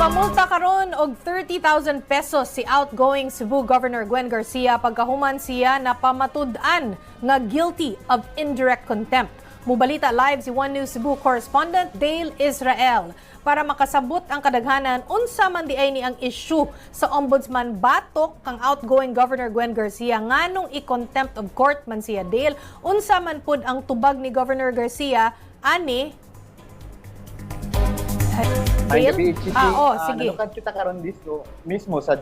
Gipamulta karon og 30,000 pesos si outgoing Cebu Governor Gwen Garcia pagkahuman siya na pamatud-an nga guilty of indirect contempt. Mubalita live si One News Cebu correspondent Dale Israel para makasabot ang kadaghanan unsa man di ay ni ang issue sa Ombudsman batok kang outgoing Governor Gwen Garcia nganong i-contempt of court man siya. Dale, unsa man pud ang tubag ni Governor Garcia ani Dale? Sige. Nalukan kita karon dito mismo sa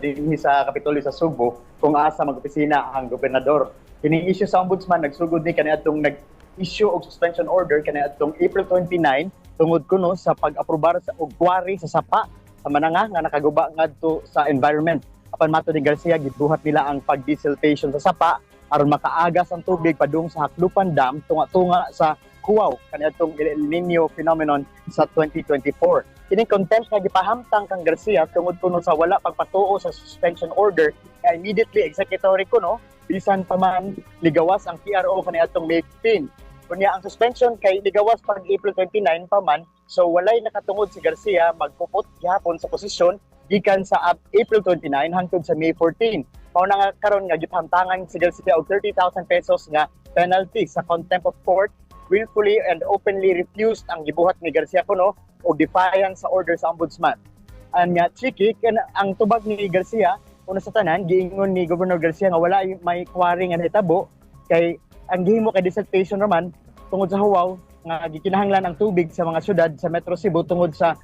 Capitol sa Cebu kung asa mag-opisina ang gobernador. Kini-issue sa Ombudsman nagsugod ni kaniadtong nag-issue og suspension order kaniadtong April 29 tungod kuno sa pag-aprobar sa ugwari sa sapa sa mananga nga nakaguba ngadto sa environment. Apan matud ni Garcia gibuhat nila ang pag-desiltation sa sapa aron makaagas ang tubig padung sa Haklupan Dam tunga-tunga sa Kuwaw kaniadtong El Nino phenomenon sa 2024. Kining contempt nga gipahamtang kang Garcia tungod kuno sa wala pagpatuo sa suspension order kaya immediately executory kuno bisan pa man ligawas ang PRO kaniadtong May 15. Kunya ang suspension kay ligawas pag April 29 pa man, so walay nakatungod si Garcia magpuput gihapon sa posisyon gikan sa April 29 hangtod sa May 14. Mao na nga karon nga gipahamtangan si Garcia og 30,000 pesos nga penalty sa contempt of court, willfully and openly refused ang gibuhat ni Garcia kuno o defiance sa order sa Ombudsman. Anya chiki ang tubag ni Garcia una sa tanan giingon ni Governor Garcia nga wala may quarry nga nahitabo kay ang gihimo kay dissertation naman tungod sa huwaw nga gikinahanglan ang tubig sa mga syudad sa Metro Cebu tungod sa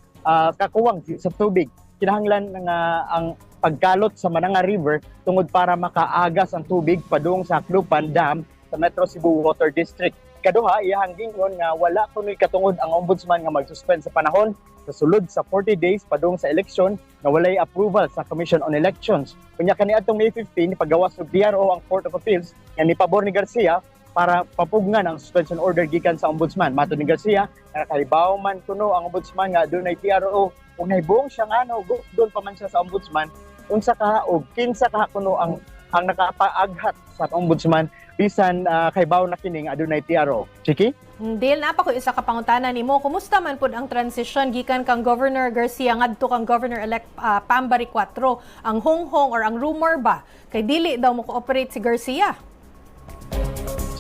kakuwang sa tubig. Kinahanglan nga ang pagkalot sa Mananga River tungod para makaagas ang tubig padung sa Haklupan Dam sa Metro Cebu Water District. Kaduha, iyang gingon nga wala kunoy katungod ang Ombudsman nga mag-suspend sa panahon sa sulod sa 40 days padung sa eleksyon nga walay approval sa Commission on Elections. Kunya kaniadtong May 15 paggawas og PRO ang Court of Appeals nga nipabor ni Garcia para papugnan ang suspension order gikan sa Ombudsman. Matud ni Garcia, nakahibaw man kuno ang Ombudsman nga dunay PRO ug nahibuong siya ngano doon pa man siya sa Ombudsman unsa ka og kinsa ka kuno ang nakapaaghat sa Ombudsman bisan kaybaw na kining adunay PRO. Chiki? Dale, napa ko isa ka pangutana nimo. Kumusta man pud ang transition gikan kang Governor Garcia ngadto kang Governor-elect Pam Baricuatro? Ang hunghong or ang rumor ba kay dili daw mo cooperate si Garcia?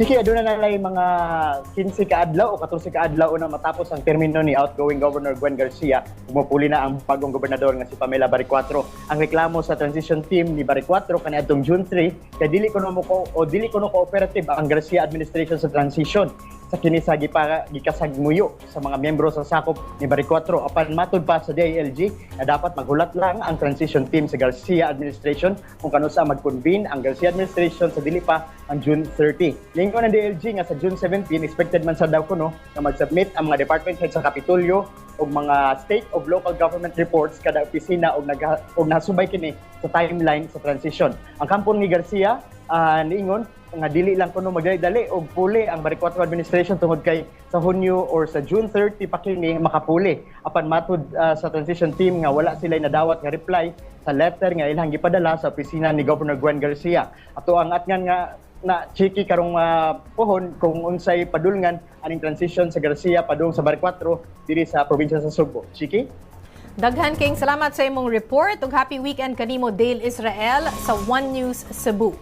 Sige, aduna na lang mga 15 kaadlaw o 14 kaadlaw na matapos ang termino ni outgoing Governor Gwen Garcia, umupuli na ang bagong gobernador nga si Pamela Baricuatro. Ang reklamo sa transition team ni Baricuatro kaniadtong June 3 kay dili kuno cooperative ang Garcia administration sa transition sa kini sa gikasagmuyo sa mga miyembro sa sakop ni Baricuatro. Apan matud pa sa DILG na dapat maghulat lang ang transition team sa Garcia administration kung kanusa mag-convene ang Garcia administration sa dili pa ang June 30. Lingon ng DILG nga sa June 17 expected man sa daw kuno na mag-submit ang mga department head sa Kapitolyo og mga state of local government reports kada opisina og nasubay kini sa timeline sa transition. Ang kampon ni Garcia niingon nga dili lang kuno magdali og puli ang Baricuatro administration tungod kay sa Hunyo or sa June 30 pa kini makapuli. Apan matud sa transition team nga wala sila nadawat nga reply sa letter nga ilang gipadala sa opisina ni Governor Gwen Garcia. Ato ang atngan nga na chiki karong pohon kung unsay padulngan aning transition sa Garcia padung sa Baricuatro diri sa probinsya sa Cebu. Chiki? Daghan kayong salamat sa imong report ug happy weekend kanimo Dale Israel sa One News Cebu.